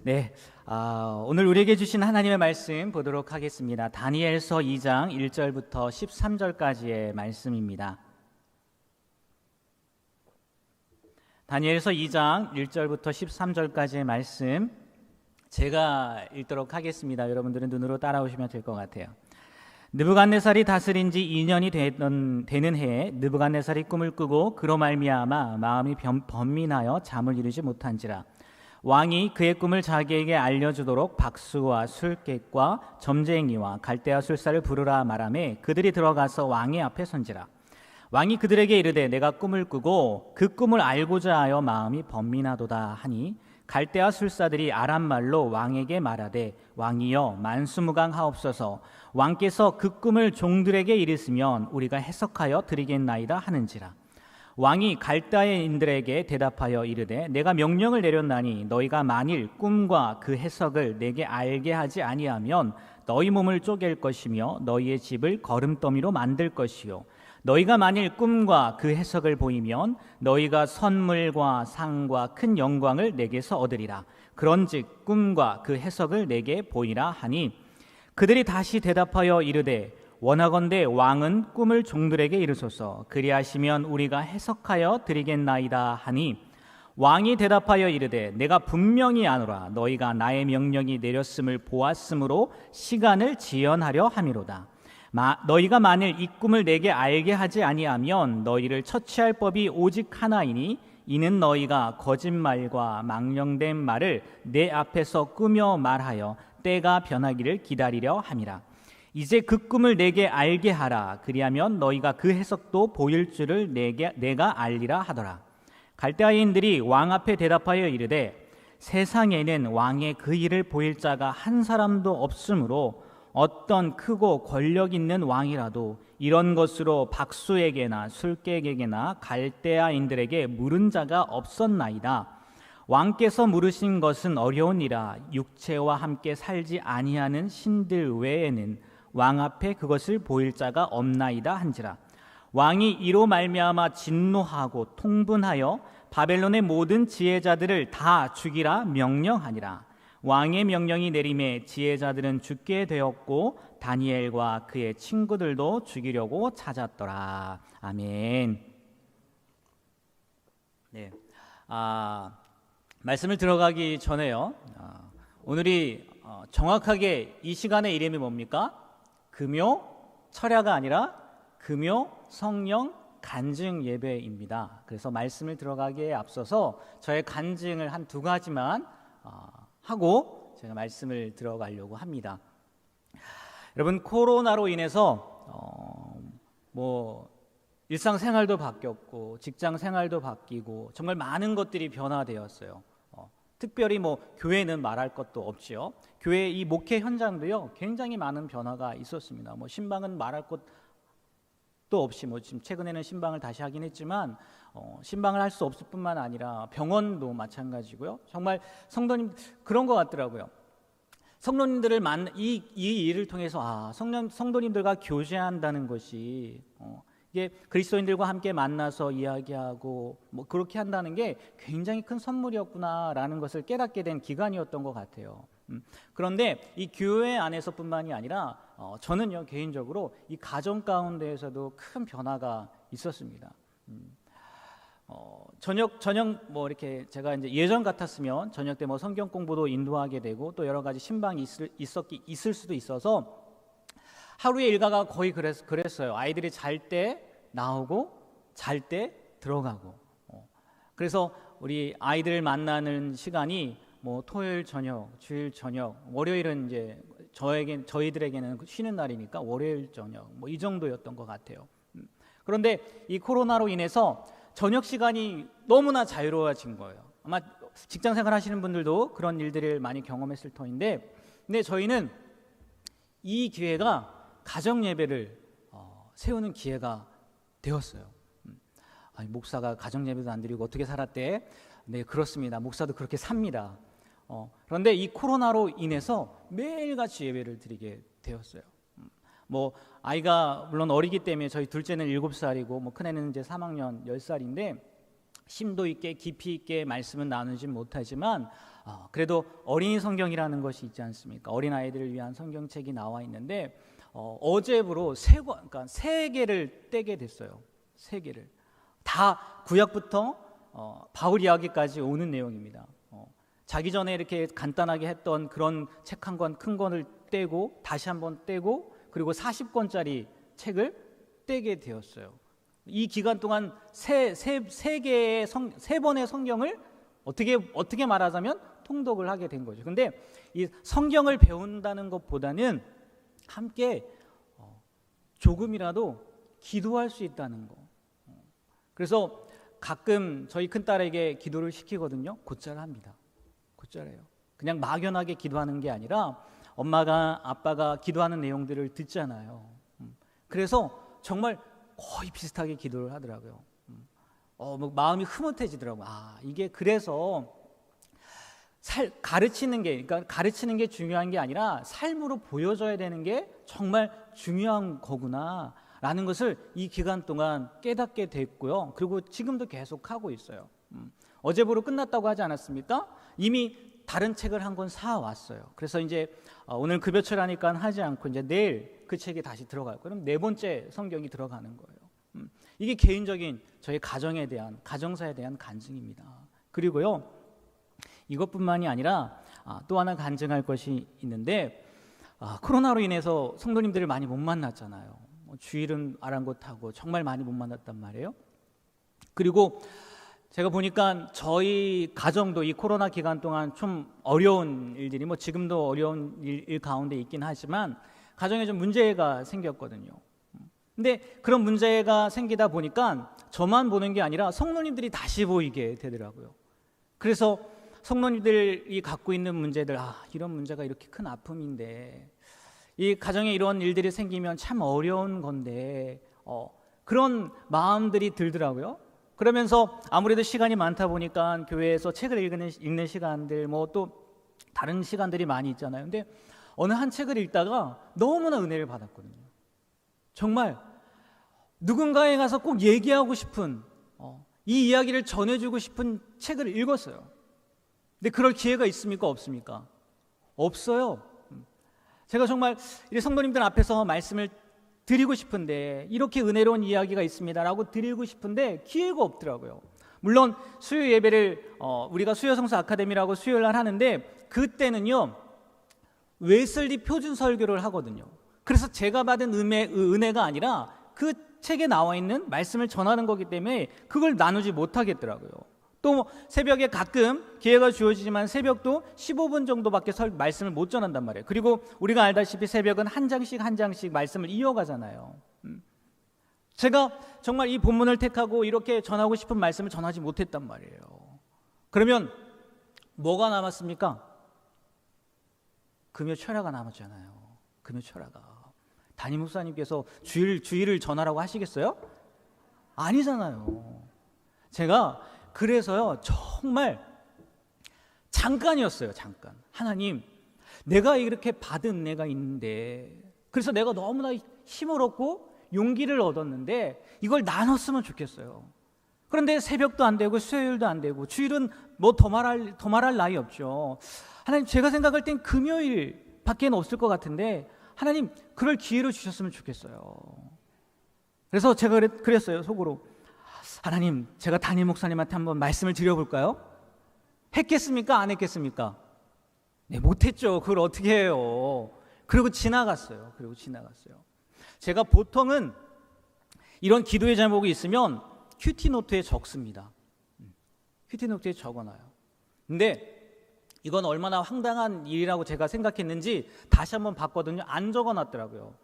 네, 오늘 우리에게 주신 하나님의 말씀 보도록 하겠습니다. 다니엘서 2장 1절부터 13절까지의 말씀입니다. 다니엘서 2장 1절부터 13절까지의 말씀 제가 읽도록 하겠습니다. 여러분들은 눈으로 따라오시면 될 것 같아요. 느부갓네살이 다스린 지 2년이 되는 해에 느부갓네살이 꿈을 꾸고 그로 말미암아 마음이 번민하여 잠을 이루지 못한지라. 왕이 그의 꿈을 자기에게 알려주도록 박수와 술객과 점쟁이와 갈대아 술사를 부르라 말하매 그들이 들어가서 왕의 앞에 선지라. 왕이 그들에게 이르되 내가 꿈을 꾸고 그 꿈을 알고자 하여 마음이 번민하도다 하니 갈대아 술사들이 아람 말로 왕에게 말하되 왕이여 만수무강하옵소서. 왕께서 그 꿈을 종들에게 이르시면 우리가 해석하여 드리겠나이다 하는지라. 왕이 갈대아인들에게 대답하여 이르되 내가 명령을 내렸나니 너희가 만일 꿈과 그 해석을 내게 알게 하지 아니하면 너희 몸을 쪼갤 것이며 너희의 집을 거름더미로 만들 것이요 너희가 만일 꿈과 그 해석을 보이면 너희가 선물과 상과 큰 영광을 내게서 얻으리라. 그런즉 꿈과 그 해석을 내게 보이라 하니 그들이 다시 대답하여 이르되 원하건대 왕은 꿈을 종들에게 이르소서. 그리하시면 우리가 해석하여 드리겠나이다 하니 왕이 대답하여 이르되 내가 분명히 아노라. 너희가 나의 명령이 내렸음을 보았으므로 시간을 지연하려 함이로다. 너희가 만일 이 꿈을 내게 알게 하지 아니하면 너희를 처치할 법이 오직 하나이니 이는 너희가 거짓말과 망령된 말을 내 앞에서 꾸며 말하여 때가 변하기를 기다리려 함이라. 이제 그 꿈을 내게 알게 하라. 그리하면 너희가 그 해석도 보일 줄을 내가 알리라 하더라. 갈대아인들이 왕 앞에 대답하여 이르되 세상에는 왕의 그 일을 보일 자가 한 사람도 없으므로 어떤 크고 권력 있는 왕이라도 이런 것으로 박수에게나 술객에게나 갈대아인들에게 물은 자가 없었나이다. 왕께서 물으신 것은 어려우니라. 육체와 함께 살지 아니하는 신들 외에는 왕 앞에 그것을 보일 자가 없나이다 한지라. 왕이 이로 말미암아 진노하고 통분하여 바벨론의 모든 지혜자들을 다 죽이라 명령하니라. 왕의 명령이 내림에 지혜자들은 죽게 되었고 다니엘과 그의 친구들도 죽이려고 찾았더라. 아멘. 네, 말씀을 들어가기 전에요. 오늘이 정확하게 이 시간의 이름이 뭡니까? 금요 철야가 아니라 금요 성령 간증 예배입니다. 그래서 말씀을 들어가기에 앞서서 저의 간증을 한 두 가지만 하고 제가 말씀을 들어가려고 합니다. 여러분, 코로나로 인해서 일상생활도 바뀌었고 직장 생활도 바뀌고 정말 많은 것들이 변화되었어요. 특별히 교회는 말할 것도 없지요. 교회 이 목회 현장도요 굉장히 많은 변화가 있었습니다. 신방은 말할 것도 없이 지금 최근에는 신방을 다시 하긴 했지만 신방을 할 수 없을 뿐만 아니라 병원도 마찬가지고요. 정말 성도님 그런 것 같더라고요. 성도님들을 이 일을 통해서 성도님들과 교제한다는 것이 이게 그리스도인들과 함께 만나서 이야기하고 그렇게 한다는 게 굉장히 큰 선물이었구나라는 것을 깨닫게 된 기간이었던 것 같아요. 그런데 이 교회 안에서뿐만이 아니라 저는요 개인적으로 이 가정 가운데에서도 큰 변화가 있었습니다. 저녁 이렇게 제가 이제 예전 같았으면 저녁 때 성경 공부도 인도하게 되고 또 여러 가지 신방이 있을 수도 있어서 하루의 일과가 거의 그랬어요. 아이들이 잘 때 나오고 잘 때 들어가고. 그래서 우리 아이들을 만나는 시간이 토요일 저녁, 주일 저녁, 월요일은 이제 저희들에게는 쉬는 날이니까 월요일 저녁 이 정도였던 것 같아요. 그런데 이 코로나로 인해서 저녁 시간이 너무나 자유로워진 거예요. 아마 직장 생활 하시는 분들도 그런 일들을 많이 경험했을 터인데, 근데 저희는 이 기회가 가정 예배를 세우는 기회가 되었어요. 목사가 가정 예배도 안 드리고 어떻게 살았대? 네, 그렇습니다. 목사도 그렇게 삽니다. 그런데 이 코로나로 인해서 매일같이 예배를 드리게 되었어요. 아이가 물론 어리기 때문에 저희 둘째는 7살이고 큰애는 이제 3학년 10살인데 심도 있게 깊이 있게 말씀은 나누진 못하지만 그래도 어린이 성경이라는 것이 있지 않습니까? 어린아이들을 위한 성경책이 나와 있는데 어제부로 그러니까 세 개를 떼게 됐어요. 세 개를 다 구약부터 바울 이야기까지 오는 내용입니다. 자기 전에 이렇게 간단하게 했던 그런 책 한 권 큰 권을 떼고 다시 한번 떼고 그리고 40권짜리 책을 떼게 되었어요. 이 기간 동안 세 번의 성경을 어떻게 말하자면 통독을 하게 된 거죠. 근데 이 성경을 배운다는 것보다는 함께 조금이라도 기도할 수 있다는 거. 그래서 가끔 저희 큰딸에게 기도를 시키거든요. 곧잘 합니다. 곧잘해요. 그냥 막연하게 기도하는 게 아니라 엄마가 아빠가 기도하는 내용들을 듣잖아요. 그래서 정말 거의 비슷하게 기도를 하더라고요. 뭐 마음이 흐뭇해지더라고요. 이게 그래서 가르치는 게 중요한 게 아니라 삶으로 보여줘야 되는 게 정말 중요한 거구나라는 것을 이 기간 동안 깨닫게 됐고요. 그리고 지금도 계속 하고 있어요. 어제부로 끝났다고 하지 않았습니까? 이미 다른 책을 한 권 사왔어요. 그래서 이제 오늘 급여철 하니까 하지 않고 이제 내일 그 책이 다시 들어갈 거예요. 그럼 4번째 성경이 들어가는 거예요. 이게 개인적인 저희 가정사에 대한 간증입니다. 그리고요, 이것뿐만이 아니라 또 하나 간증할 것이 있는데 코로나로 인해서 성도님들을 많이 못 만났잖아요. 주일은 아랑곳하고 정말 많이 못 만났단 말이에요. 그리고 제가 보니까 저희 가정도 이 코로나 기간 동안 좀 어려운 일들이 지금도 어려운 일 가운데 있긴 하지만 가정에 좀 문제가 생겼거든요. 근데 그런 문제가 생기다 보니까 저만 보는 게 아니라 성도님들이 다시 보이게 되더라고요. 그래서 성도님들이 갖고 있는 문제들, 이런 문제가 이렇게 큰 아픔인데 이 가정에 이런 일들이 생기면 참 어려운 건데 그런 마음들이 들더라고요. 그러면서 아무래도 시간이 많다 보니까 교회에서 책을 읽는 시간들 또 다른 시간들이 많이 있잖아요. 근데 어느 한 책을 읽다가 너무나 은혜를 받았거든요. 정말 누군가에 가서 꼭 얘기하고 싶은 이 이야기를 전해주고 싶은 책을 읽었어요. 근데 그럴 기회가 있습니까? 없습니까? 없어요. 제가 정말 성도님들 앞에서 말씀을 드리고 싶은데 이렇게 은혜로운 이야기가 있습니다라고 드리고 싶은데 기회가 없더라고요. 물론 수요 예배를 우리가 수요성서 아카데미라고 수요일 날 하는데 그때는요 웨슬리 표준 설교를 하거든요. 그래서 제가 받은 은혜가 아니라 그 책에 나와 있는 말씀을 전하는 거기 때문에 그걸 나누지 못하겠더라고요. 또 새벽에 가끔 기회가 주어지지만 새벽도 15분 정도밖에 말씀을 못 전한단 말이에요. 그리고 우리가 알다시피 새벽은 한 장씩 말씀을 이어가잖아요. 제가 정말 이 본문을 택하고 이렇게 전하고 싶은 말씀을 전하지 못했단 말이에요. 그러면 뭐가 남았습니까? 금요철야가 남았잖아요. 금요철야가. 담임 목사님께서 주일을 전하라고 하시겠어요? 아니잖아요. 제가 그래서요 정말 잠깐이었어요. 잠깐. 하나님, 내가 이렇게 받은 은혜가 있는데 그래서 내가 너무나 힘을 얻고 용기를 얻었는데 이걸 나눴으면 좋겠어요. 그런데 새벽도 안 되고 수요일도 안 되고 주일은 더 말할 나위 없죠. 하나님, 제가 생각할 땐 금요일밖에 없을 것 같은데 하나님, 그럴 기회를 주셨으면 좋겠어요. 그래서 제가 그랬어요. 속으로. 하나님, 제가 담임 목사님한테 한번 말씀을 드려볼까요? 했겠습니까? 안 했겠습니까? 네, 못했죠. 그걸 어떻게 해요? 그리고 지나갔어요. 제가 보통은 이런 기도의 제목이 있으면 큐티노트에 적습니다. 큐티노트에 적어놔요. 근데 이건 얼마나 황당한 일이라고 제가 생각했는지 다시 한번 봤거든요. 안 적어놨더라고요.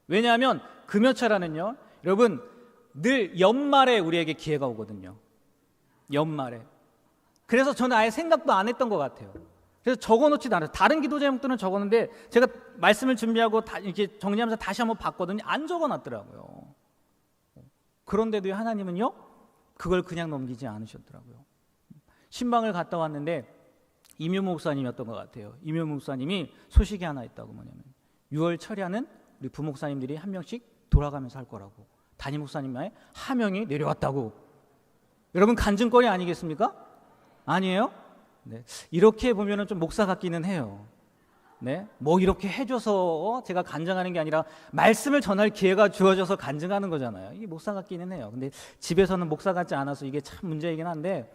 왜냐하면 금요철야는요, 여러분 늘 연말에 우리에게 기회가 오거든요. 연말에. 그래서 저는 아예 생각도 안 했던 것 같아요. 그래서 적어놓지도 않았어요. 다른 기도 제목들은 적었는데 제가 말씀을 준비하고 이렇게 정리하면서 다시 한번 봤거든요. 안 적어놨더라고요. 그런데도 하나님은요 그걸 그냥 넘기지 않으셨더라고요. 신방을 갔다 왔는데 이묘 목사님이었던 것 같아요. 이묘 목사님이 소식이 하나 있다고. 뭐냐면 6월 철야는 우리 부목사님들이 한 명씩 돌아가면서 할 거라고. 담임 목사님의 하명이 내려왔다고. 여러분 간증거리 아니겠습니까? 아니에요? 네. 이렇게 보면은 좀 목사 같기는 해요. 네. 뭐 이렇게 해줘서 제가 간증하는 게 아니라 말씀을 전할 기회가 주어져서 간증하는 거잖아요. 이게 목사 같기는 해요. 근데 집에서는 목사 같지 않아서 이게 참 문제이긴 한데,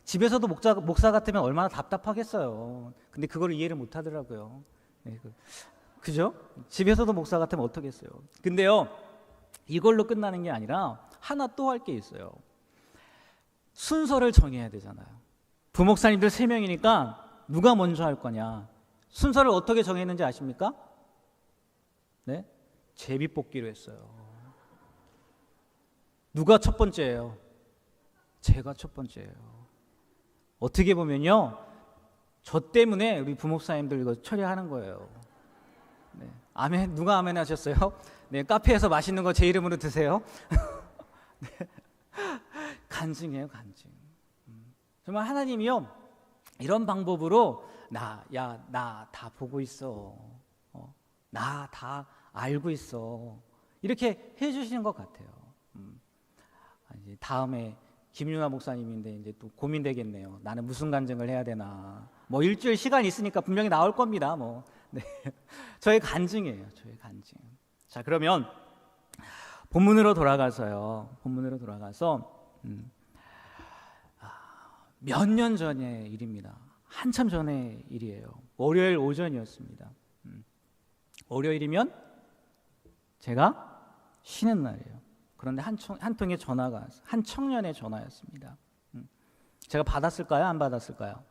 집에서도 목사 같으면 얼마나 답답하겠어요. 근데 그걸 이해를 못 하더라고요. 네. 그죠? 집에서도 목사 같으면 어떻겠어요. 근데요, 이걸로 끝나는 게 아니라 하나 또 할 게 있어요. 순서를 정해야 되잖아요. 부목사님들 3명이니까 누가 먼저 할 거냐. 순서를 어떻게 정했는지 아십니까? 네? 제비뽑기로 했어요. 누가 첫 번째예요? 제가 첫 번째예요. 어떻게 보면요, 저 때문에 우리 부목사님들 이거 처리하는 거예요. 네. 아멘. 누가 아멘 하셨어요? 네, 카페에서 맛있는 거 제 이름으로 드세요. 네. 간증이에요, 간증. 정말 하나님이요, 이런 방법으로 나 다 보고 있어. 나 다 알고 있어. 이렇게 해주시는 것 같아요. 이제 다음에 김윤아 목사님인데 이제 또 고민되겠네요. 나는 무슨 간증을 해야 되나. 뭐 일주일 시간 있으니까 분명히 나올 겁니다. 뭐. 네. 저의 간증이에요. 저의 간증. 자, 그러면 본문으로 돌아가서요. 본문으로 돌아가서 몇 년 전의 일입니다. 한참 전의 일이에요. 월요일 오전이었습니다. 월요일이면 제가 쉬는 날이에요. 그런데 한 통의 전화가 왔어요. 한 청년의 전화였습니다. 제가 받았을까요? 안 받았을까요?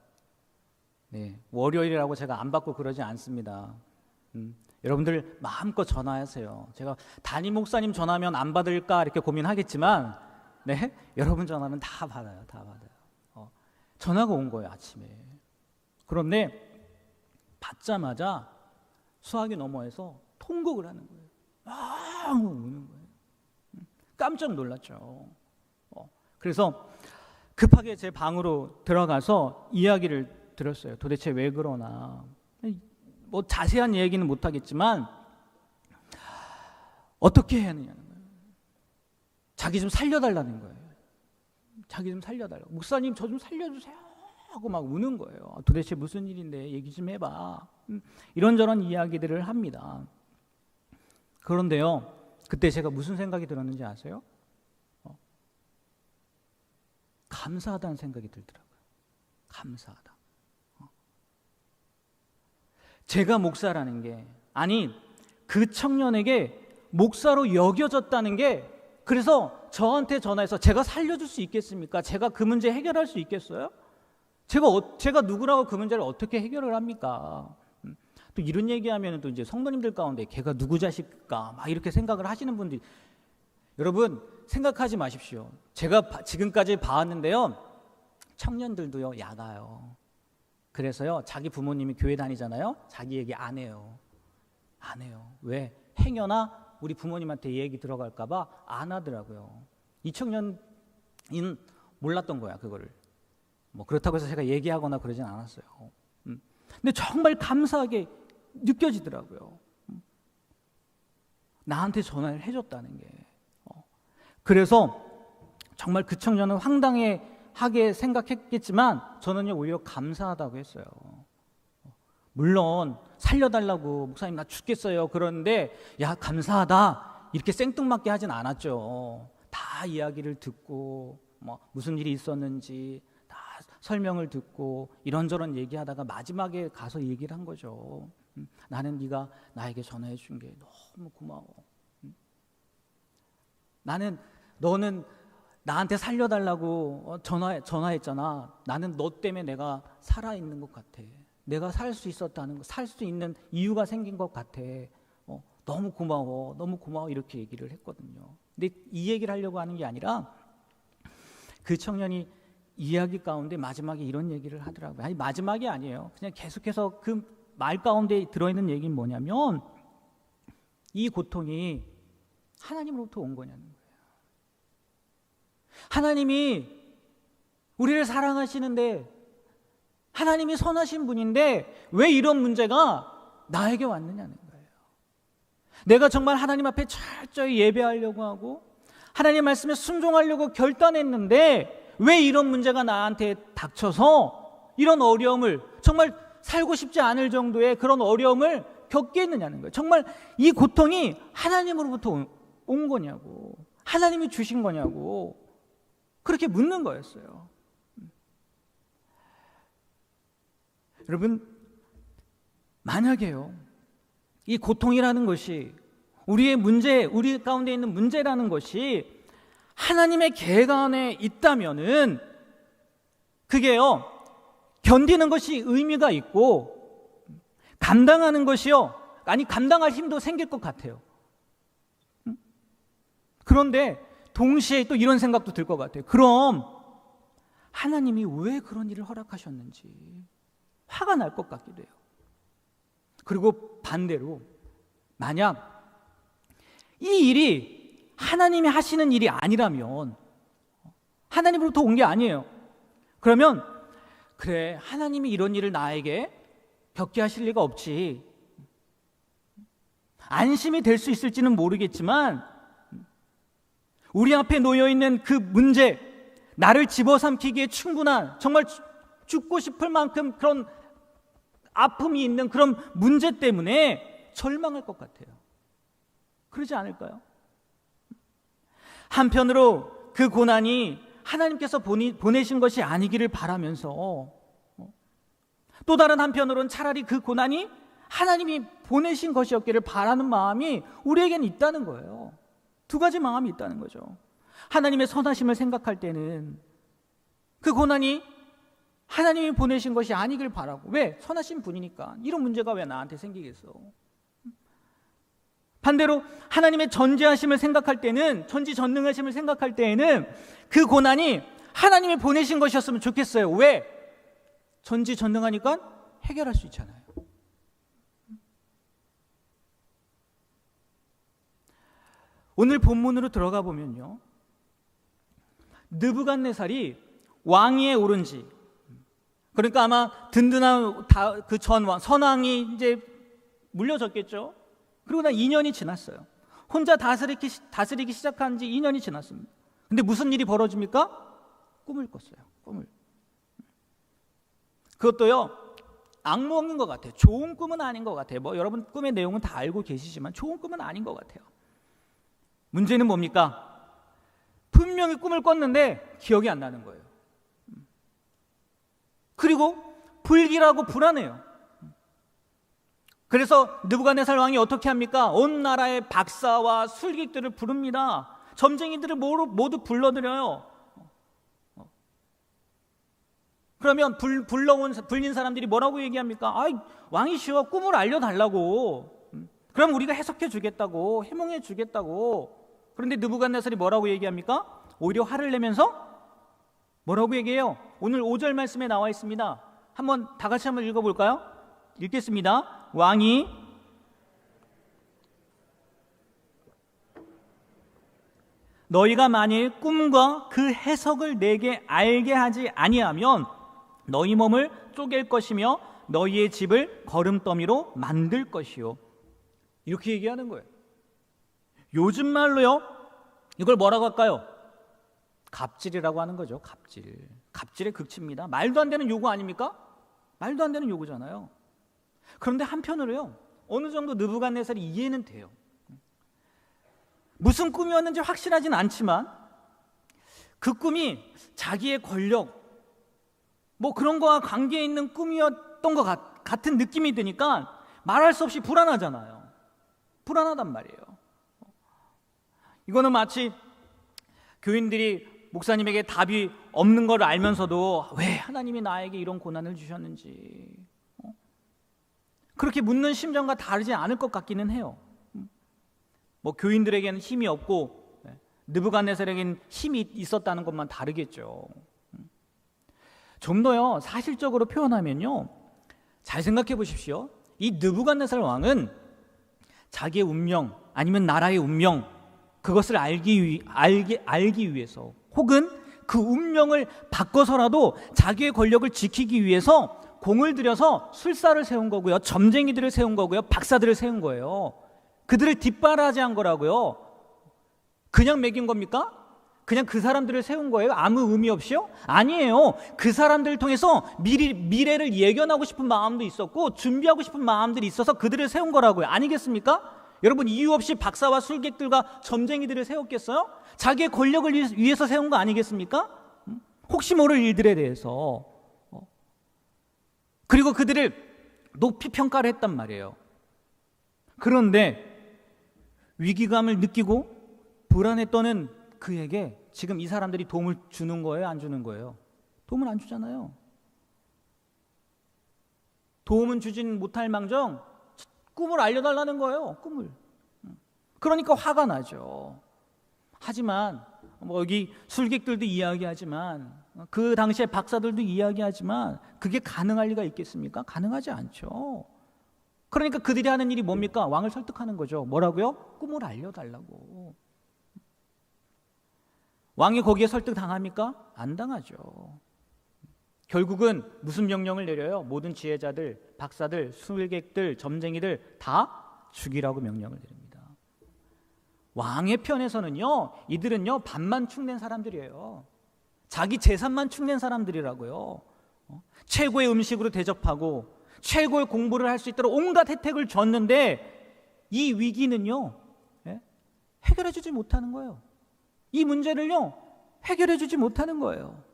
네, 월요일이라고 제가 안 받고 그러지 않습니다. 여러분들 마음껏 전화하세요. 제가 담임 목사님 전화면 안 받을까 이렇게 고민하겠지만, 네, 여러분 전화는 다 받아요. 다 받아요. 전화가 온 거예요, 아침에. 그런데 받자마자 수화기 너머에서 통곡을 하는 거예요. 우는 거예요. 깜짝 놀랐죠. 그래서 급하게 제 방으로 들어가서 이야기를 들었어요. 도대체 왜 그러나. 뭐 자세한 얘기는 못하겠지만 어떻게 해야 하느냐는 거예요. 자기 좀 살려달라는 거예요. 자기 좀 살려달라고. 목사님 저 좀 살려주세요 하고 막 우는 거예요. 도대체 무슨 일인데 얘기 좀 해봐. 이런저런 이야기들을 합니다. 그런데요, 그때 제가 무슨 생각이 들었는지 아세요? 감사하다는 생각이 들더라고요. 감사하다. 제가 목사라는 게, 아니 그 청년에게 목사로 여겨졌다는 게, 그래서 저한테 전화해서 제가 살려줄 수 있겠습니까? 제가 그 문제 해결할 수 있겠어요? 제가 누구라고 그 문제를 어떻게 해결을 합니까? 또 이런 얘기하면 또 이제 성도님들 가운데 걔가 누구 자식일까 막 이렇게 생각을 하시는 분들이, 여러분 생각하지 마십시오. 제가 지금까지 봐왔는데요, 청년들도요 야가요. 그래서요 자기 부모님이 교회 다니잖아요. 자기 얘기 안 해요. 안 해요. 왜? 행여나 우리 부모님한테 얘기 들어갈까 봐 안 하더라고요. 이 청년인 몰랐던 거야, 그거를. 뭐 그렇다고 해서 제가 얘기하거나 그러진 않았어요. 근데 정말 감사하게 느껴지더라고요. 나한테 전화를 해줬다는 게. 그래서 정말 그 청년은 황당하게 생각했겠지만 저는요 오히려 감사하다고 했어요. 물론 살려달라고 목사님 나 죽겠어요 그러는데, 야 감사하다 이렇게 생뚱맞게 하진 않았죠. 다 이야기를 듣고 뭐 무슨 일이 있었는지 다 설명을 듣고 이런저런 얘기하다가 마지막에 가서 얘기를 한 거죠. 나는 네가 나에게 전화해 준 게 너무 고마워. 너는 나한테 살려달라고 전화했잖아. 나는 너 때문에 내가 살아있는 것 같아. 내가 살 수 있었다는 거, 살 수 있는 이유가 생긴 것 같아. 너무 고마워, 너무 고마워 이렇게 얘기를 했거든요. 근데 이 얘기를 하려고 하는 게 아니라 그 청년이 이야기 가운데 마지막에 이런 얘기를 하더라고요. 아니 마지막이 아니에요. 그냥 계속해서 그 말 가운데 들어있는 얘기는 뭐냐면, 이 고통이 하나님으로부터 온 거냐는 거예요. 하나님이 우리를 사랑하시는데, 하나님이 선하신 분인데 왜 이런 문제가 나에게 왔느냐는 거예요. 내가 정말 하나님 앞에 철저히 예배하려고 하고 하나님 말씀에 순종하려고 결단했는데 왜 이런 문제가 나한테 닥쳐서 이런 어려움을, 정말 살고 싶지 않을 정도의 그런 어려움을 겪게 했느냐는 거예요. 정말 이 고통이 하나님으로부터 온 거냐고, 하나님이 주신 거냐고 그렇게 묻는 거였어요. 여러분, 만약에요, 이 고통이라는 것이, 우리의 문제, 우리 가운데 있는 문제라는 것이 하나님의 계획 안에 있다면은 그게요, 견디는 것이 의미가 있고 감당하는 것이요, 감당할 힘도 생길 것 같아요. 그런데 동시에 또 이런 생각도 들 것 같아요. 그럼 하나님이 왜 그런 일을 허락하셨는지 화가 날 것 같기도 해요. 그리고 반대로, 만약 이 일이 하나님이 하시는 일이 아니라면, 하나님으로부터 온 게 아니에요. 그러면 그래, 하나님이 이런 일을 나에게 겪게 하실 리가 없지, 안심이 될 수 있을지는 모르겠지만 우리 앞에 놓여있는 그 문제, 나를 집어삼키기에 충분한, 정말 죽고 싶을 만큼 그런 아픔이 있는 그런 문제 때문에 절망할 것 같아요. 그러지 않을까요? 한편으로 그 고난이 하나님께서 보내신 것이 아니기를 바라면서, 또 다른 한편으로는 차라리 그 고난이 하나님이 보내신 것이었기를 바라는 마음이 우리에겐 있다는 거예요. 두 가지 마음이 있다는 거죠. 하나님의 선하심을 생각할 때는 그 고난이 하나님이 보내신 것이 아니길 바라고, 왜? 선하신 분이니까. 이런 문제가 왜 나한테 생기겠어? 반대로 하나님의 전지하심을 생각할 때는, 전지전능하심을 생각할 때에는 그 고난이 하나님이 보내신 것이었으면 좋겠어요. 왜? 전지전능하니까 해결할 수 있잖아요. 오늘 본문으로 들어가 보면요, 느부갓네살이 왕위에 오른 지, 그러니까 아마 든든한 그 전 선왕이 이제 물려졌겠죠. 그리고 나 2년이 지났어요. 혼자 다스리기 시작한 지 2년이 지났습니다. 근데 무슨 일이 벌어집니까? 꿈을 꿨어요. 꿈을. 그것도요, 악몽인 것 같아요. 좋은 꿈은 아닌 것 같아요. 뭐 여러분 꿈의 내용은 다 알고 계시지만 좋은 꿈은 아닌 것 같아요. 문제는 뭡니까? 분명히 꿈을 꿨는데 기억이 안 나는 거예요. 그리고 불길하고 불안해요. 그래서 느부갓네살 왕이 어떻게 합니까? 온 나라의 박사와 술객들을 부릅니다. 점쟁이들을 모두 불러들여요. 그러면 불린 사람들이 뭐라고 얘기합니까? 왕이시여, 꿈을 알려달라고. 그럼 우리가 해석해 주겠다고, 해몽해 주겠다고. 그런데 느부갓네살이 뭐라고 얘기합니까? 오히려 화를 내면서 뭐라고 얘기해요? 오늘 5절 말씀에 나와 있습니다. 다 같이 한번 읽어볼까요? 읽겠습니다. 왕이 너희가 만일 꿈과 그 해석을 내게 알게 하지 아니하면 너희 몸을 쪼갤 것이며 너희의 집을 거름더미로 만들 것이요. 이렇게 얘기하는 거예요. 요즘 말로요, 이걸 뭐라고 할까요? 갑질이라고 하는 거죠. 갑질의 극치입니다. 말도 안 되는 요구 아닙니까? 말도 안 되는 요구잖아요. 그런데 한편으로요, 어느 정도 느부갓네살이 이해는 돼요. 무슨 꿈이었는지 확실하진 않지만 그 꿈이 자기의 권력, 뭐 그런 거와 관계 있는 꿈이었던 것 같은 느낌이 드니까 말할 수 없이 불안하잖아요. 불안하단 말이에요. 이거는 마치 교인들이 목사님에게 답이 없는 걸 알면서도 왜 하나님이 나에게 이런 고난을 주셨는지 그렇게 묻는 심정과 다르지 않을 것 같기는 해요. 뭐 교인들에게는 힘이 없고 느부갓네살에게는 힘이 있었다는 것만 다르겠죠. 좀 더요, 사실적으로 표현하면요, 잘 생각해 보십시오. 이 느부갓네살 왕은 자기의 운명, 아니면 나라의 운명, 그것을 알기 위해서, 혹은 그 운명을 바꿔서라도 자기의 권력을 지키기 위해서 공을 들여서 술사를 세운 거고요, 점쟁이들을 세운 거고요, 박사들을 세운 거예요. 그들을 뒷바라지한 거라고요. 그냥 매긴 겁니까? 그냥 그 사람들을 세운 거예요? 아무 의미 없이요? 아니에요. 그 사람들을 통해서 미래를 예견하고 싶은 마음도 있었고 준비하고 싶은 마음들이 있어서 그들을 세운 거라고요. 아니겠습니까? 여러분, 이유 없이 박사와 술객들과 점쟁이들을 세웠겠어요? 자기의 권력을 위해서 세운 거 아니겠습니까? 혹시 모를 일들에 대해서. 그리고 그들을 높이 평가를 했단 말이에요. 그런데 위기감을 느끼고 불안에 떠는 그에게 지금 이 사람들이 도움을 주는 거예요? 안 주는 거예요? 도움을 안 주잖아요. 도움은 주진 못할 망정 꿈을 알려달라는 거예요. 꿈을. 그러니까 화가 나죠. 하지만 여기 술객들도 이야기하지만 그 당시에 박사들도 이야기하지만 그게 가능할 리가 있겠습니까? 가능하지 않죠. 그러니까 그들이 하는 일이 뭡니까? 왕을 설득하는 거죠. 뭐라고요? 꿈을 알려달라고. 왕이 거기에 설득당합니까? 안 당하죠. 결국은 무슨 명령을 내려요? 모든 지혜자들, 박사들, 술객들, 점쟁이들 다 죽이라고 명령을 내립니다. 왕의 편에서는요, 이들은요 밥만 축낸 사람들이에요. 자기 재산만 축낸 사람들이라고요. 최고의 음식으로 대접하고 최고의 공부를 할 수 있도록 온갖 혜택을 줬는데 이 위기는요 해결해 주지 못하는 거예요. 이 문제를요 해결해 주지 못하는 거예요.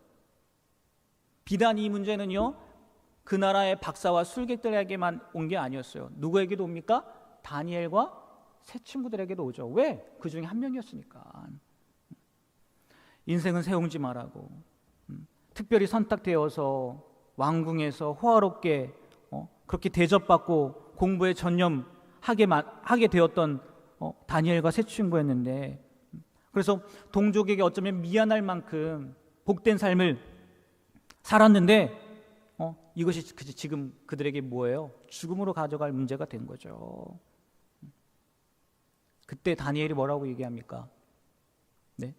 비단 이 문제는요 그 나라의 박사와 술객들에게만 온 게 아니었어요. 누구에게도 옵니까? 다니엘과 세 친구들에게도 오죠. 왜? 그 중에 한 명이었으니까. 인생은 세웅지 말라고 특별히 선택되어서 왕궁에서 호화롭게 그렇게 대접받고 공부에 전념하게 되었던 다니엘과 세 친구였는데, 그래서 동족에게 어쩌면 미안할 만큼 복된 삶을 살았는데 이것이 지금 그들에게 뭐예요? 죽음으로 가져갈 문제가 된 거죠. 그때 다니엘이 뭐라고 얘기합니까? 네?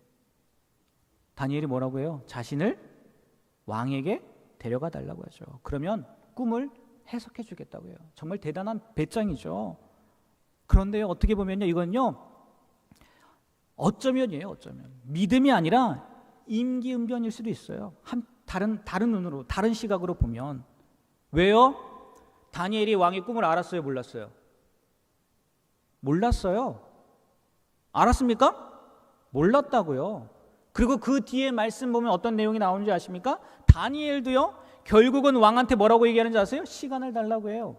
다니엘이 뭐라고 해요? 자신을 왕에게 데려가 달라고 하죠. 그러면 꿈을 해석해 주겠다고 해요. 정말 대단한 배짱이죠. 그런데 어떻게 보면요, 이건요 어쩌면 믿음이 아니라 임기응변일 수도 있어요. 다른 눈으로, 다른 시각으로 보면. 왜요? 다니엘이 왕의 꿈을 알았어요, 몰랐어요? 몰랐어요. 알았습니까? 몰랐다고요. 그리고 그 뒤에 말씀 보면 어떤 내용이 나오는지 아십니까? 다니엘도요 결국은 왕한테 뭐라고 얘기하는지 아세요? 시간을 달라고 해요.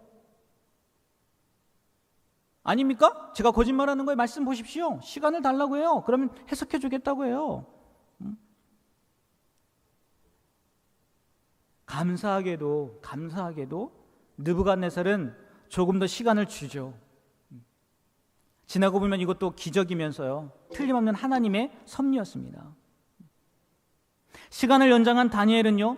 아닙니까? 제가 거짓말하는 거예요? 말씀 보십시오. 시간을 달라고 해요. 그러면 해석해 주겠다고 해요. 감사하게도 느부갓네살은 조금 더 시간을 주죠. 지나고 보면 이것도 기적이면서요 틀림없는 하나님의 섭리였습니다. 시간을 연장한 다니엘은요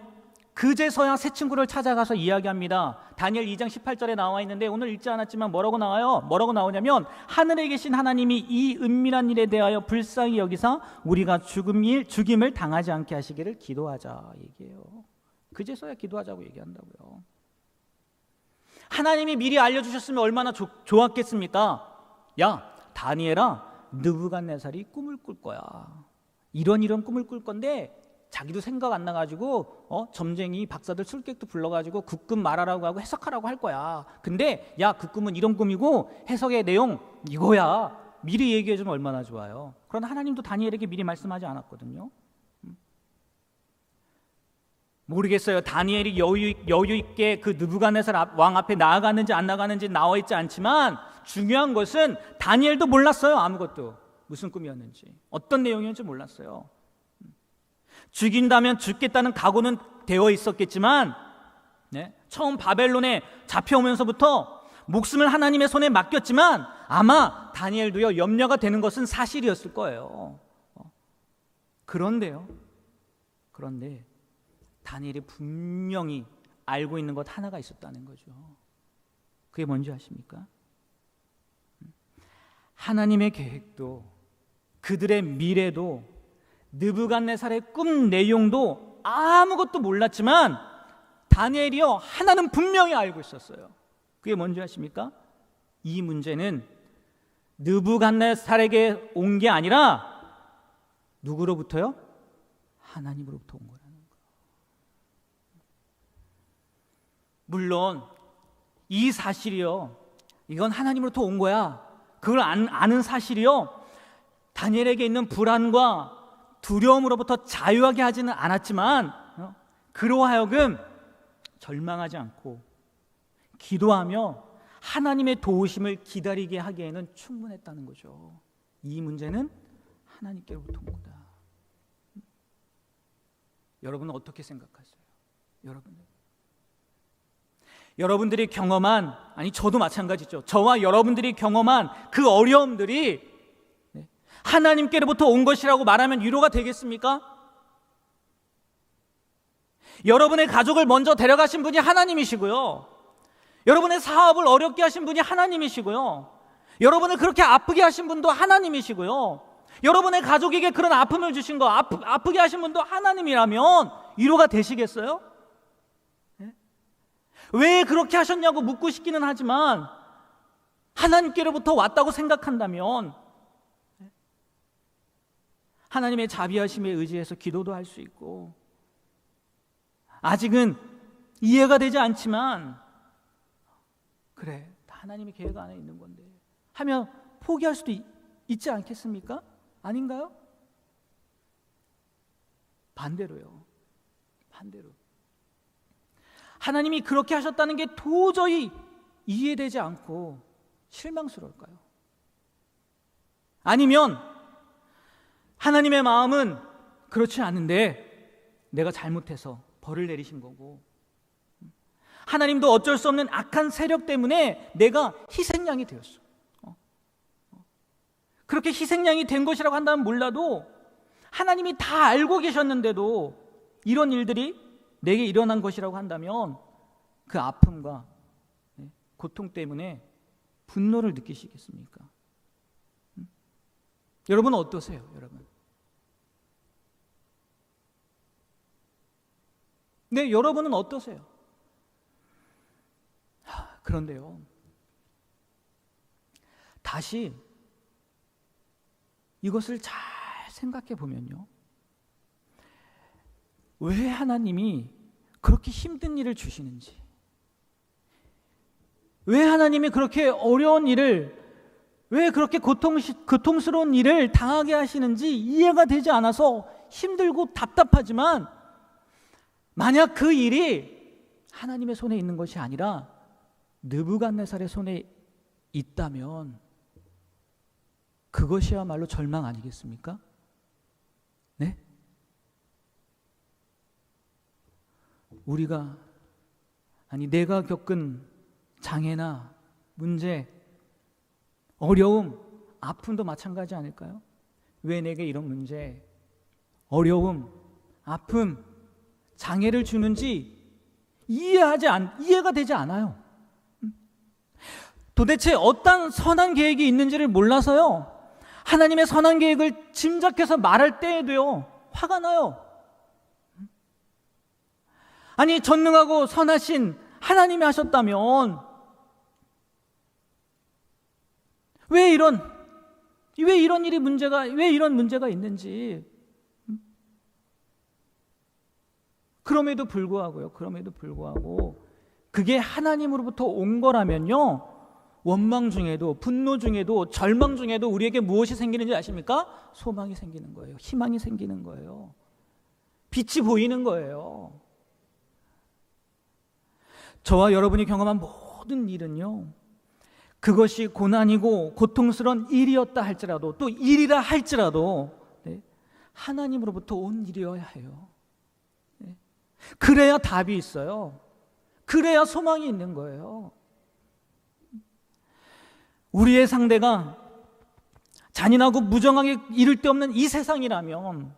그제서야 새 친구를 찾아가서 이야기합니다. 다니엘 2장 18절에 나와 있는데 오늘 읽지 않았지만 뭐라고 나와요? 뭐라고 나오냐면 하늘에 계신 하나님이 이 은밀한 일에 대하여 불쌍히 여기사 우리가 죽임을 당하지 않게 하시기를 기도하자 얘기해요. 그제서야 기도하자고 얘기한다고요. 하나님이 미리 알려주셨으면 얼마나 좋았겠습니까? 야 다니엘아, 느부갓네살이 꿈을 꿀 거야. 이런 꿈을 꿀 건데 자기도 생각 안 나가지고 점쟁이 박사들 술객도 불러가지고 그 꿈 말하라고 하고 해석하라고 할 거야. 근데 야 그 꿈은 이런 꿈이고 해석의 내용 이거야. 미리 얘기해주면 얼마나 좋아요. 그러나 하나님도 다니엘에게 미리 말씀하지 않았거든요. 모르겠어요. 다니엘이 여유 있게 그 느부갓네살 왕 앞에 나아가는지 안 나가는지 나와 있지 않지만 중요한 것은 다니엘도 몰랐어요. 아무것도. 무슨 꿈이었는지 어떤 내용이었는지 몰랐어요. 죽인다면 죽겠다는 각오는 되어 있었겠지만 처음 바벨론에 잡혀오면서부터 목숨을 하나님의 손에 맡겼지만 아마 다니엘도요 염려가 되는 것은 사실이었을 거예요. 그런데 다니엘이 분명히 알고 있는 것 하나가 있었다는 거죠. 그게 뭔지 아십니까? 하나님의 계획도 그들의 미래도 느부갓네살의 꿈 내용도 아무것도 몰랐지만 다니엘이요 하나는 분명히 알고 있었어요. 그게 뭔지 아십니까? 이 문제는 느부갓네살에게 온 게 아니라 누구로부터요? 하나님으로부터 온 거라는 거. 물론 이 사실이요, 이건 하나님으로부터 온 거야, 그걸 아는 사실이요, 다니엘에게 있는 불안과 두려움으로부터 자유하게 하지는 않았지만 그로 하여금 절망하지 않고 기도하며 하나님의 도우심을 기다리게 하기에는 충분했다는 거죠. 이 문제는 하나님께로부터 온 거다. 여러분은 어떻게 생각하세요? 여러분들이 경험한, 아니 저도 마찬가지죠, 저와 여러분들이 경험한 그 어려움들이 하나님께로부터 온 것이라고 말하면 위로가 되겠습니까? 여러분의 가족을 먼저 데려가신 분이 하나님이시고요, 여러분의 사업을 어렵게 하신 분이 하나님이시고요, 여러분을 그렇게 아프게 하신 분도 하나님이시고요, 여러분의 가족에게 그런 아픔을 주신 거, 아프게 하신 분도 하나님이라면 위로가 되시겠어요? 왜 그렇게 하셨냐고 묻고 싶기는 하지만 하나님께로부터 왔다고 생각한다면 하나님의 자비하심에 의지해서 기도도 할 수 있고, 아직은 이해가 되지 않지만 그래, 다 하나님의 계획 안에 있는 건데 하며 포기할 수도 있지 않겠습니까? 아닌가요? 반대로 하나님이 그렇게 하셨다는 게 도저히 이해되지 않고 실망스러울까요? 아니면 하나님의 마음은 그렇지 않은데 내가 잘못해서 벌을 내리신 거고, 하나님도 어쩔 수 없는 악한 세력 때문에 내가 희생양이 되었어. 그렇게 희생양이 된 것이라고 한다면 몰라도 하나님이 다 알고 계셨는데도 이런 일들이 내게 일어난 것이라고 한다면 그 아픔과 고통 때문에 분노를 느끼시겠습니까? 여러분은 어떠세요? 네, 여러분은 어떠세요? 그런데요, 다시 이것을 잘 생각해 보면요, 왜 하나님이 그렇게 힘든 일을 주시는지, 왜 하나님이 그렇게 어려운 일을, 왜 그렇게 고통스러운 일을 당하게 하시는지 이해가 되지 않아서 힘들고 답답하지만, 만약 그 일이 하나님의 손에 있는 것이 아니라 느부갓네살의 손에 있다면 그것이야말로 절망 아니겠습니까? 네? 내가 겪은 장애나 문제, 어려움, 아픔도 마찬가지 아닐까요? 왜 내게 이런 문제, 어려움, 아픔, 장애를 주는지 이해가 되지 않아요. 도대체 어떤 선한 계획이 있는지를 몰라서요, 하나님의 선한 계획을 짐작해서 말할 때에도요 화가 나요. 아니, 전능하고 선하신 하나님이 하셨다면 왜 이런 문제가 있는지. 그럼에도 불구하고 그게 하나님으로부터 온 거라면요, 원망 중에도, 분노 중에도, 절망 중에도 우리에게 무엇이 생기는지 아십니까? 소망이 생기는 거예요. 희망이 생기는 거예요. 빛이 보이는 거예요. 저와 여러분이 경험한 모든 일은요, 그것이 고난이고 고통스러운 일이었다 할지라도, 또 일이라 할지라도 하나님으로부터 온 일이어야 해요. 그래야 답이 있어요. 그래야 소망이 있는 거예요. 우리의 상대가 잔인하고 무정하게 이를 데 없는 이 세상이라면,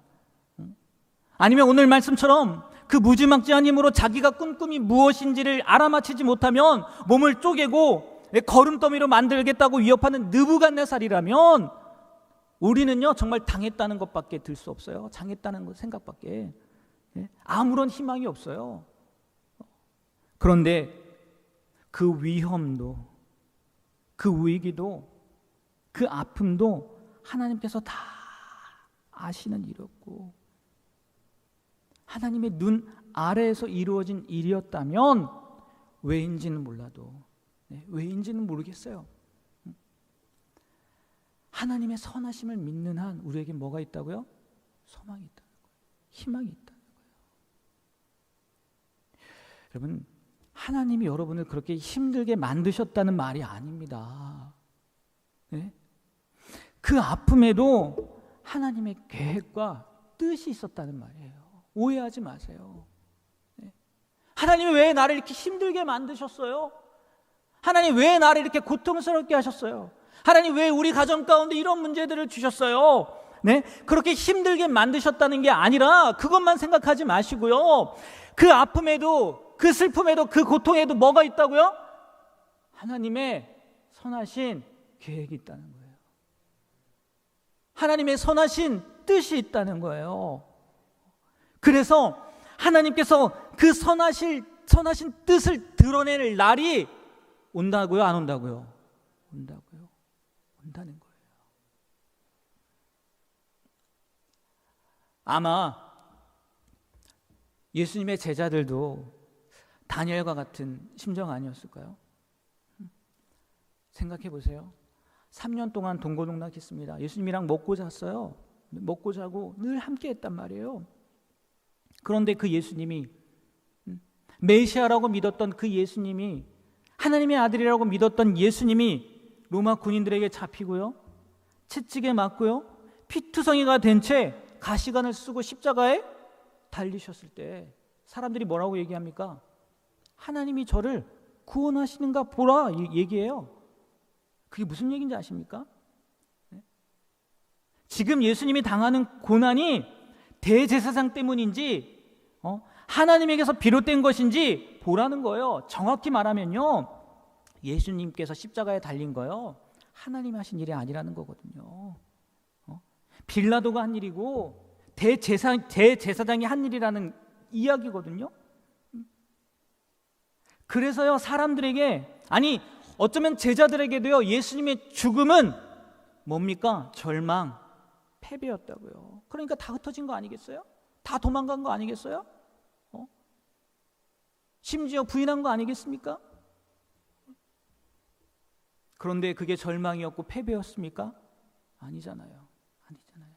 아니면 오늘 말씀처럼 그 무지막지한 힘으로 자기가 꿈꿈이 무엇인지를 알아맞히지 못하면 몸을 쪼개고 거름더미로 만들겠다고 위협하는 느부갓네살이라면, 우리는요 정말 당했다는 것밖에 들 수 없어요. 당했다는 생각밖에 아무런 희망이 없어요. 그런데 그 위험도, 그 위기도, 그 아픔도 하나님께서 다 아시는 일이었고 하나님의 눈 아래에서 이루어진 일이었다면 왜인지는 몰라도 왜인지는 모르겠어요. 하나님의 선하심을 믿는 한 우리에게 뭐가 있다고요? 소망이 있다는 거예요. 희망이 있다는 거예요. 여러분, 하나님이 여러분을 그렇게 힘들게 만드셨다는 말이 아닙니다. 네? 그 아픔에도 하나님의 계획과 뜻이 있었다는 말이에요. 오해하지 마세요. 네? 하나님이 왜 나를 이렇게 힘들게 만드셨어요? 하나님 왜 나를 이렇게 고통스럽게 하셨어요? 하나님 왜 우리 가정 가운데 이런 문제들을 주셨어요? 네? 그렇게 힘들게 만드셨다는 게 아니라 그것만 생각하지 마시고요. 그 아픔에도, 그 슬픔에도, 그 고통에도 뭐가 있다고요? 하나님의 선하신 계획이 있다는 거예요. 하나님의 선하신 뜻이 있다는 거예요. 그래서 하나님께서 그 선하신 뜻을 드러낼 날이 온다고요? 안 온다고요? 온다고요. 온다는 거예요. 아마 예수님의 제자들도 다니엘과 같은 심정 아니었을까요? 생각해 보세요. 3년 동안 동고동락했습니다. 예수님이랑 먹고 잤어요. 먹고 자고 늘 함께 했단 말이에요. 그런데 그 예수님이, 메시아라고 믿었던 그 예수님이, 하나님의 아들이라고 믿었던 예수님이 로마 군인들에게 잡히고요, 채찍에 맞고요, 피투성이가 된 채 가시관을 쓰고 십자가에 달리셨을 때 사람들이 뭐라고 얘기합니까? 하나님이 저를 구원하시는가 보라 얘기해요. 그게 무슨 얘기인지 아십니까? 지금 예수님이 당하는 고난이 대제사장 때문인지 하나님에게서 비롯된 것인지 보라는 거예요. 정확히 말하면요, 예수님께서 십자가에 달린 거요, 하나님이 하신 일이 아니라는 거거든요. 빌라도가 한 일이고 대제사장이 한 일이라는 이야기거든요. 그래서요, 사람들에게, 아니 어쩌면 제자들에게도요, 예수님의 죽음은 뭡니까? 절망, 패배였다고요. 그러니까 다 흩어진 거 아니겠어요? 다 도망간 거 아니겠어요? 심지어 부인한 거 아니겠습니까? 그런데 그게 절망이었고 패배였습니까? 아니잖아요. 아니잖아요.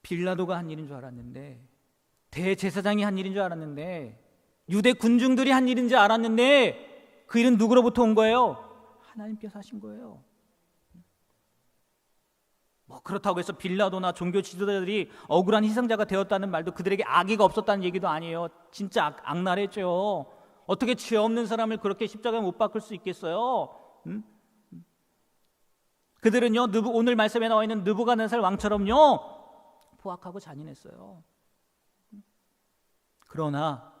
빌라도가 한 일인 줄 알았는데, 대제사장이 한 일인 줄 알았는데, 유대 군중들이 한 일인 줄 알았는데, 그 일은 누구로부터 온 거예요? 하나님께서 하신 거예요. 뭐 그렇다고 해서 빌라도나 종교 지도자들이 억울한 희생자가 되었다는 말도, 그들에게 악의가 없었다는 얘기도 아니에요. 진짜 악랄했죠. 어떻게 죄 없는 사람을 그렇게 십자가에 못 박을 수 있겠어요? 그들은요, 오늘 말씀에 나와 있는 느부갓네살 왕처럼요, 포악하고 잔인했어요. 그러나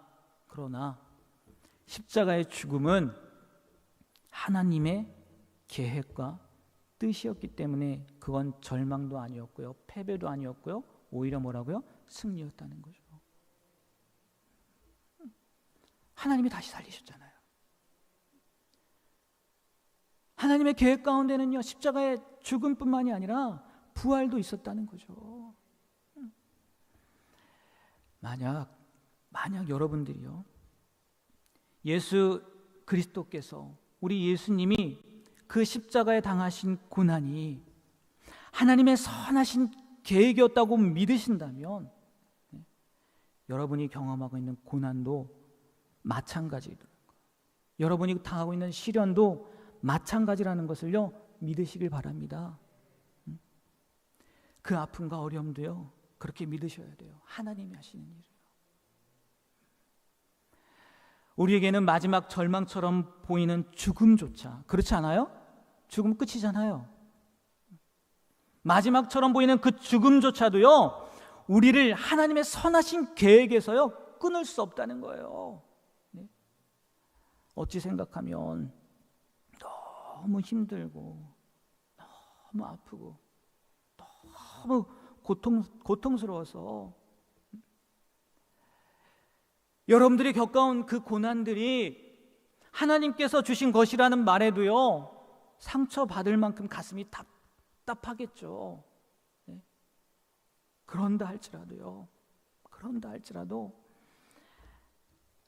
십자가의 죽음은 하나님의 계획과 뜻이었기 때문에 그건 절망도 아니었고요, 패배도 아니었고요, 오히려 뭐라고요? 승리였다는 거죠. 하나님이 다시 살리셨잖아요. 하나님의 계획 가운데는요, 십자가의 죽음뿐만이 아니라 부활도 있었다는 거죠. 만약 여러분들이요, 예수 그리스도께서, 우리 예수님이 그 십자가에 당하신 고난이 하나님의 선하신 계획이었다고 믿으신다면, 여러분이 경험하고 있는 고난도 마찬가지더라고요. 여러분이 당하고 있는 시련도 마찬가지라는 것을요, 믿으시길 바랍니다. 그 아픔과 어려움도요, 그렇게 믿으셔야 돼요. 하나님이 하시는 일이에요. 우리에게는 마지막 절망처럼 보이는 죽음조차, 그렇지 않아요? 죽음 끝이잖아요. 마지막처럼 보이는 그 죽음조차도요, 우리를 하나님의 선하신 계획에서요, 끊을 수 없다는 거예요. 네? 어찌 생각하면 너무 힘들고 너무 아프고 너무 고통스러워서, 여러분들이 겪어온 그 고난들이 하나님께서 주신 것이라는 말에도요, 상처받을 만큼 가슴이 답답하겠죠. 그런다 할지라도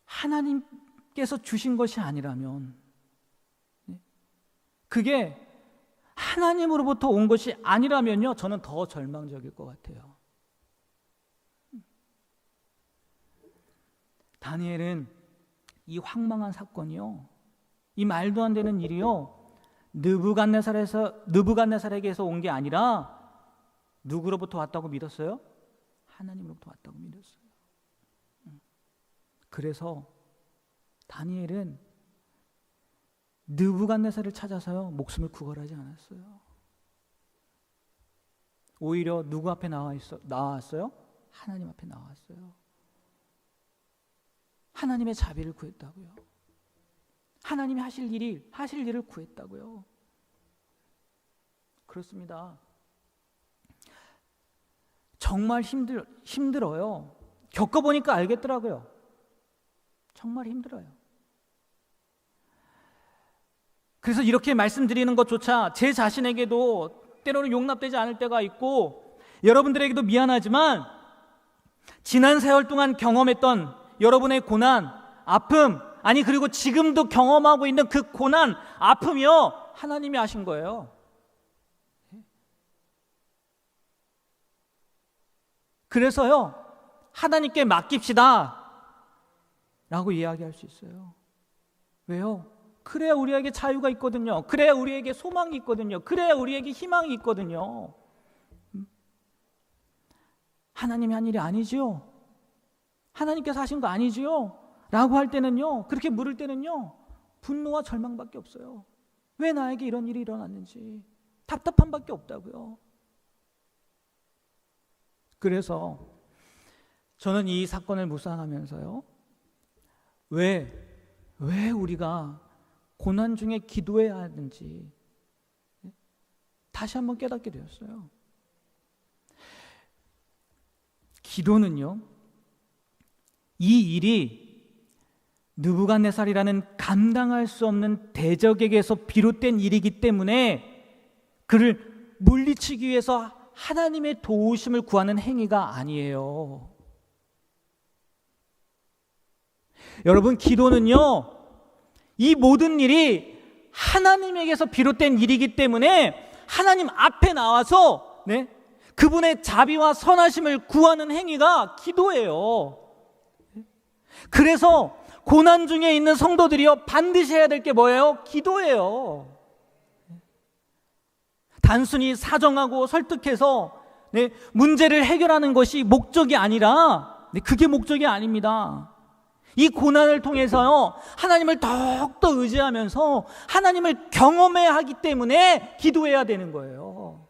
하나님께서 주신 것이 아니라면, 그게 하나님으로부터 온 것이 아니라면요, 저는 더 절망적일 것 같아요. 다니엘은 이 황망한 사건이요, 이 말도 안 되는 일이요, 느부갓네살에게서 온 게 아니라 누구로부터 왔다고 믿었어요? 하나님으로부터 왔다고 믿었어요. 그래서 다니엘은 느부갓네살을 찾아서요, 목숨을 구걸하지 않았어요. 오히려 누구 앞에 나왔어요? 하나님 앞에 나왔어요. 하나님의 자비를 구했다고요. 하나님이 하실 일을 구했다고요. 그렇습니다. 정말 힘들어요. 겪어보니까 알겠더라고요. 정말 힘들어요. 그래서 이렇게 말씀드리는 것조차 제 자신에게도 때로는 용납되지 않을 때가 있고, 여러분들에게도 미안하지만 지난 세월 동안 경험했던 여러분의 고난, 아픔, 아니 그리고 지금도 경험하고 있는 그 고난, 아픔이요, 하나님이 하신 거예요. 그래서요, 하나님께 맡깁시다 라고 이야기할 수 있어요. 왜요? 그래야 우리에게 자유가 있거든요. 그래야 우리에게 소망이 있거든요. 그래야 우리에게 희망이 있거든요. 하나님이 한 일이 아니지요? 하나님께서 하신 거 아니지요? 라고 할 때는요, 그렇게 물을 때는요, 분노와 절망밖에 없어요. 왜 나에게 이런 일이 일어났는지 답답함밖에 없다고요. 그래서 저는 이 사건을 묵상하면서요, 왜 우리가 고난 중에 기도해야 하는지 다시 한번 깨닫게 되었어요. 기도는요, 이 일이 느부갓네살이라는 감당할 수 없는 대적에게서 비롯된 일이기 때문에 그를 물리치기 위해서 하나님의 도우심을 구하는 행위가 아니에요. 여러분, 기도는요, 이 모든 일이 하나님에게서 비롯된 일이기 때문에 하나님 앞에 나와서 그분의 자비와 선하심을 구하는 행위가 기도예요. 그래서 고난 중에 있는 성도들이요, 반드시 해야 될 게 뭐예요? 기도예요. 단순히 사정하고 설득해서 문제를 해결하는 것이 목적이 아니라, 그게 목적이 아닙니다. 이 고난을 통해서요, 하나님을 더욱더 의지하면서 하나님을 경험해야 하기 때문에 기도해야 되는 거예요.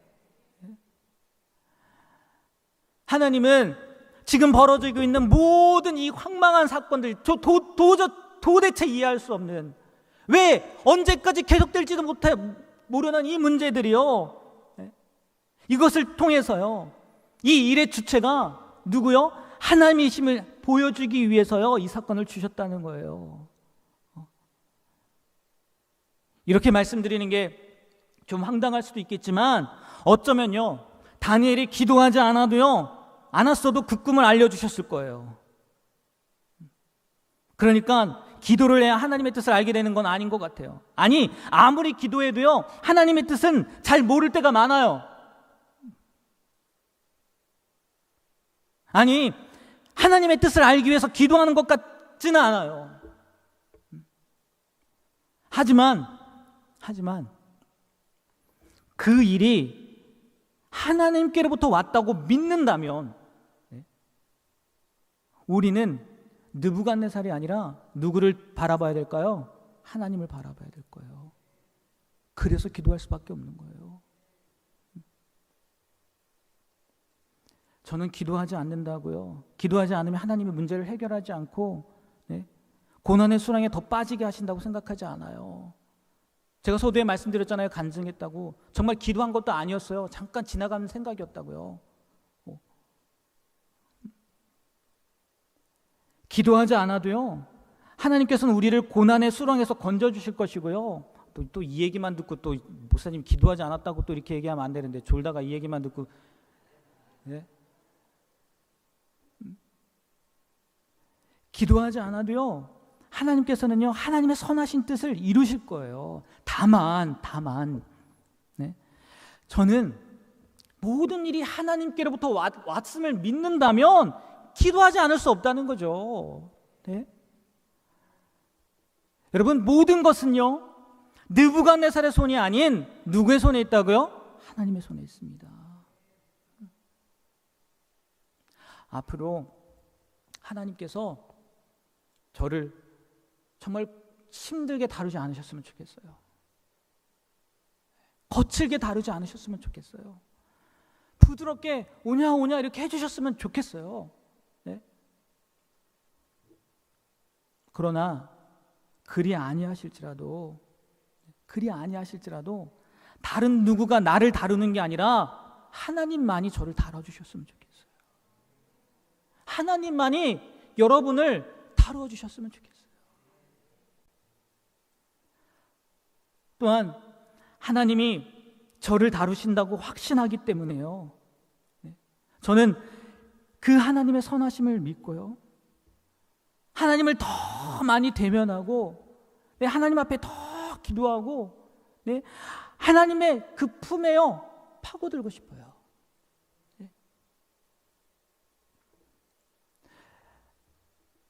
하나님은 지금 벌어지고 있는 모든 이 황망한 사건들, 도대체 이해할 수 없는, 왜 언제까지 계속될지도 모르는 이 문제들이요, 이것을 통해서요, 이 일의 주체가 누구요? 하나님이심을 보여주기 위해서요, 이 사건을 주셨다는 거예요. 이렇게 말씀드리는 게 좀 황당할 수도 있겠지만, 어쩌면요, 다니엘이 기도하지 않았어도 그 꿈을 알려주셨을 거예요. 그러니까 기도를 해야 하나님의 뜻을 알게 되는 건 아닌 것 같아요. 아니, 아무리 기도해도요, 하나님의 뜻은 잘 모를 때가 많아요. 아니, 하나님의 뜻을 알기 위해서 기도하는 것 같지는 않아요. 하지만 그 일이 하나님께로부터 왔다고 믿는다면 우리는 느부갓네살이 아니라 누구를 바라봐야 될까요? 하나님을 바라봐야 될 거예요. 그래서 기도할 수밖에 없는 거예요. 저는 기도하지 않는다고요, 기도하지 않으면 하나님의 문제를 해결하지 않고 고난의 수렁에 더 빠지게 하신다고 생각하지 않아요. 제가 서두에 말씀드렸잖아요. 간증했다고. 정말 기도한 것도 아니었어요. 잠깐 지나가는 생각이었다고요. 기도하지 않아도요, 하나님께서는 우리를 고난의 수렁에서 건져주실 것이고요. 또 이 얘기만 듣고, 또 목사님 기도하지 않았다고 또 이렇게 얘기하면 안 되는데, 졸다가 이 얘기만 듣고 기도하지 않아도요, 하나님께서는요, 하나님의 선하신 뜻을 이루실 거예요. 다만 네? 저는 모든 일이 하나님께로부터 왔음을 믿는다면 기도하지 않을 수 없다는 거죠. 네? 여러분, 모든 것은요, 느부갓네살의 손이 아닌 누구의 손에 있다고요? 하나님의 손에 있습니다. 앞으로 하나님께서 저를 정말 힘들게 다루지 않으셨으면 좋겠어요. 거칠게 다루지 않으셨으면 좋겠어요. 부드럽게 오냐 이렇게 해주셨으면 좋겠어요. 네? 그러나 그리 아니하실지라도 다른 누구가 나를 다루는 게 아니라 하나님만이 저를 다뤄주셨으면 좋겠어요. 하나님만이 여러분을 다루어 주셨으면 좋겠어요. 또한 하나님이 저를 다루신다고 확신하기 때문에요, 저는 그 하나님의 선하심을 믿고요, 하나님을 더 많이 대면하고, 하나님 앞에 더 기도하고, 하나님의 그 품에요 파고들고 싶어요.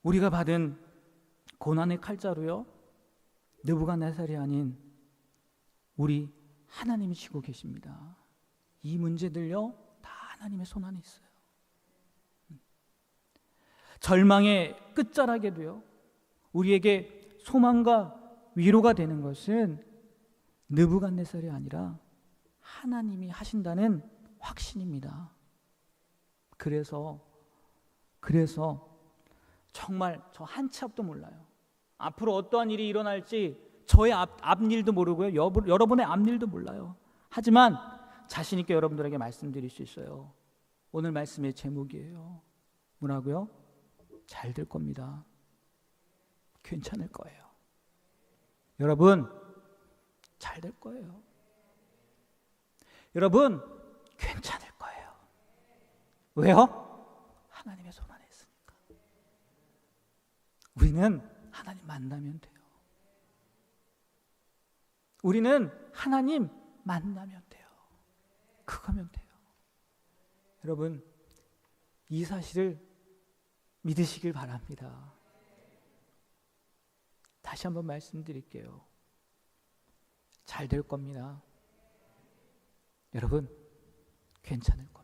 우리가 받은 고난의 칼자루요, 느부갓네살이 아닌 우리 하나님이 지고 계십니다. 이 문제들요 다 하나님의 손 안에 있어요. 절망의 끝자락에도요, 우리에게 소망과 위로가 되는 것은 느부갓네살이 아니라 하나님이 하신다는 확신입니다. 그래서 정말 저 한 치 앞도 몰라요. 앞으로 어떠한 일이 일어날지 저의 앞일도 모르고요, 여러분의 앞일도 몰라요. 하지만 자신 있게 여러분들에게 말씀드릴 수 있어요. 오늘 말씀의 제목이에요. 뭐라고요? 잘 될 겁니다. 괜찮을 거예요. 여러분, 잘 될 거예요. 여러분, 괜찮을 거예요. 왜요? 하나님의 손 안에 있으니까. 우리는 하나님 만나면 돼요. 우리는 하나님 만나면 돼요. 그거면 돼요. 여러분, 이 사실을 믿으시길 바랍니다. 다시 한번 말씀드릴게요. 잘 될 겁니다. 여러분, 괜찮을 거예요.